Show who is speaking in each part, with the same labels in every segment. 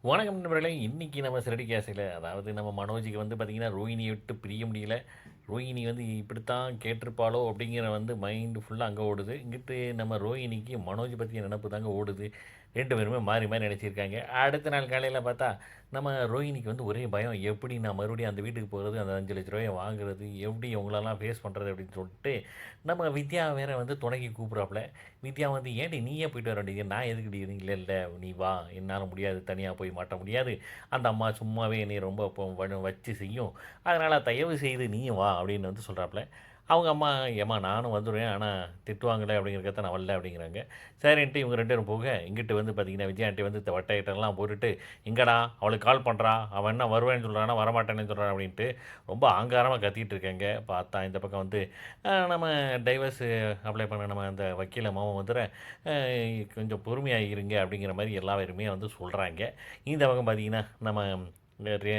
Speaker 1: வணக்கம் நண்பர்களே! இன்னைக்கு நம்ம சிறடி கேஸில அதாவது நம்ம மனோஜுக்கு வந்து பார்த்தீங்கன்னா, ரோஹிணிய விட்டு பிரிய முடியல. ரோஹிணி வந்து இப்படித்தான் கேட்டிருப்பாளோ அப்படிங்கிற வந்து மைண்ட் ஃபுல்லா அங்க ஓடுது. இங்கிட்டு நம்ம ரோஹிணிக்கு மனோஜ் பத்திய நெனப்பு தாங்க ஓடுது. 2 பேருமே மாறி மாறி நெனச்சிருக்காங்க. அடுத்த நாள் காலையில பார்த்தா, நம்ம ரோஹிணிக்கு வந்து ஒரே பயம். எப்படி நான் மறுபடியும் அந்த வீட்டுக்கு போறது, அந்த ரூ. 5,00,000 வாங்குறது, எப்படி இவங்களலாம் ஃபேஸ் பண்றது அப்படின்னு சொல்லிட்டு, நம்ம வித்யா வேற வந்து துணைக்கு கூப்பிடுறாப்புல. வித்யா வந்து "ஏன்டி நீயே போயிட்டு வர வேண்டியது, நான் எதுக்குடி?" "இல்ல, இல்ல நீ வா. என்னால முடியாது. தனியா போய் மாட்ட முடியாது. அந்த அம்மா சும்மாவே என்னைய ரொம்ப வச்சு செய்யும். அதனால தயவு செய்து நீயும் வா" அப்படின்னு வந்து சொல்றாப்புல. அவங்க அம்மா, "ஏம்மா நானும் வந்துருவேன். ஆனா திட்டுவாங்களே அப்படிங்கிறதுக்காக நான் வரல" அப்படிங்கிறாங்க. சரின்ட்டு இவங்க 2 பேரும் போக, இங்கிட்டு வந்து பார்த்தீங்கன்னா, விஜயா ஆண்டி வந்து வட்ட கிட்டலாம் போட்டுட்டு, "எங்கடா அவளுக்கு கால் பண்றா. அவன் என்ன வருவேன்னு சொல்றானா, வரமாட்டேன்னு சொல்றான்" அப்படின்ட்டு ரொம்ப ஆங்காரமா கத்திட்டு இருக்காங்க. பார்த்தா இந்த பக்கம் வந்து நம்ம டைவர்ஸ் அப்ளை பண்ண நம்ம அந்த வக்கீல் அம்மாவும் வந்துற, "அ கொஞ்சம் பொறுமையா இருங்க" அப்படிங்கிற மாரி எல்லா பேருமே வந்து சொல்றாங்க. இந்த பக்கம் பார்த்தீங்கன்னா, நம்ம ரே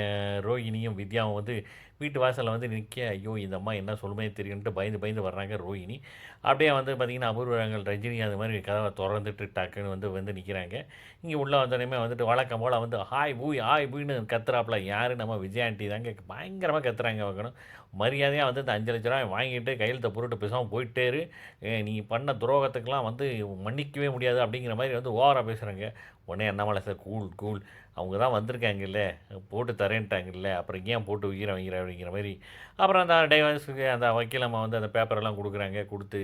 Speaker 1: ரோகிணியும், வித்யாவும் வந்து வீட்டு வாசல்ல வந்து நிக்க, ஐயோ! இந்த அம்மா என்ன சொல்லுமே தெரியுன்ட்டு பயந்து பயந்து வர்றாங்க ரோகிணி. அப்படியே வந்து பார்த்தீங்கன்னா, அபூர்வங்கள் ரஜினி அது மாரி கதவ தொறந்துட்டு டக்குன்னு வந்து வந்து நிக்கிறாங்க. இங்க உள்ள வந்தோனயுமே வந்துட்டு வழக்கம் போல வந்து ஹாய் பூய், ஹாய் பூய்ன்னு கத்துறாப்புல. யாரு? நம்ம விஜயா ஆண்டி தாங்க. பயங்கரமா கத்துறாங்க அவங்களும். மரியாதையா வந்து இந்த ரூ. 5,00,000 வாங்கிட்டு கையெழுத்த போட்டுட்டு பேசாம போயிட்டே இரு. நீ பண்ண துரோகத்துக்கெல்லாம் வந்து மன்னிக்கவே முடியாது அப்படிங்கிற மாரி வந்து ஓவரா பேசுறாங்க. உடனே அண்ணாமலை சார் கூல், கூல். அவங்க தான் வந்திருக்காங்கல்ல, போட்டு தரேன்ட்டாங்கல்ல, அப்புறம் ஏன் போட்டு உயிர வாங்குற அப்படிங்கிற மாரி. அப்புறம் அந்த டைவர்ஸுக்கு அந்த வக்கீல் அம்மா வந்து அந்த பேப்பரெல்லாம் குடுக்குறாங்க. குடுத்து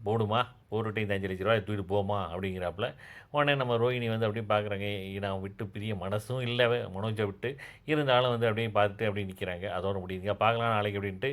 Speaker 1: போடுமா, போட்டுட்டு இந்த ரூ. 5,00,000 தூக்கிட்டு போம்மா அப்படிங்கிறாப்புல. உடனே நம்ம ரோகிணி வந்து அப்படியே பார்க்குறாங்க. நான் விட்டு பிரிய மனசும் இல்ல மனோஜ விட்டு. இருந்தாலும் வந்து அப்படியே பார்த்துட்டு அப்படியே நிக்கிறாங்க. அதோட முடியுதுங்க. பார்க்கலாம் நாளைக்கு அப்படின்ட்டு